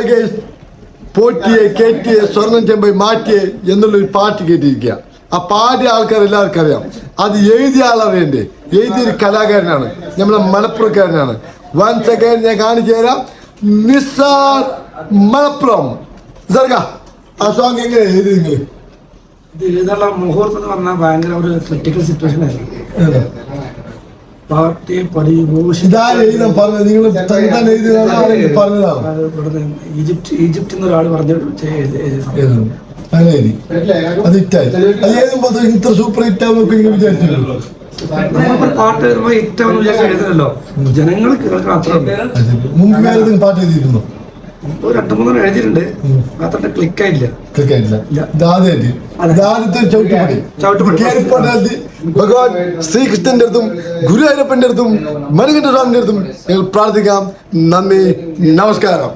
Hello guys, പോറ്റിയെ കെറ്റിയെ സ്വർണം ചെമ്പൈ മാറ്റിയെ എന്നുള്ളൊരു പാട്ട് കേട്ടിരിക്കുക. ആ പാടിയ ആൾക്കാർ എല്ലാവർക്കും അറിയാം. അത് എഴുതിയ ആളറിയണ്ടേ? എഴുതിയൊരു കലാകാരനാണ്, നമ്മളെ മലപ്പുറക്കാരനാണ്. വൺസ് അഗൈൻ ഞാൻ കാണിച്ചു തരാം. നിസാർ മലപ്പുറം. ആ സോങ് എങ്ങനെ എഴുതി നിങ്ങൾ? ഇത് എഴുതാനുള്ള മുഹൂർത്തം എന്ന് പറഞ്ഞാൽ ഭയങ്കര ഒരു ക്രിട്ടിക്കൽ സിറ്റുവേഷൻ ആയിരുന്നു. പാർട്ടിയെ ഈജിപ്റ്റ് എന്നൊരാൾ പറഞ്ഞു സൂപ്പർ ഹിറ്റ് വിചാരിച്ചല്ലോ. പാട്ട് ഹിറ്റാന്ന് വിചാരിച്ച എഴുതല്ലോ, ജനങ്ങൾ കേൾക്കണം അത്ര. മുമ്പ് പാട്ട് എഴുതിയിരുന്നു, ഒരു 2-3 എഴുതിയിട്ടുണ്ട്, അത്ര ക്ലിക്ക് ആയില്ല. ഭഗവാൻ ശ്രീകൃഷ്ണന്റെ അടുത്തും ഗുരുവായൂരപ്പന്റെ അടുത്തും മണികണ്ഠ സ്വാമിന്റെ അടുത്തും ഞങ്ങൾ പ്രാർത്ഥിക്കാം. നന്ദി, നമസ്കാരം.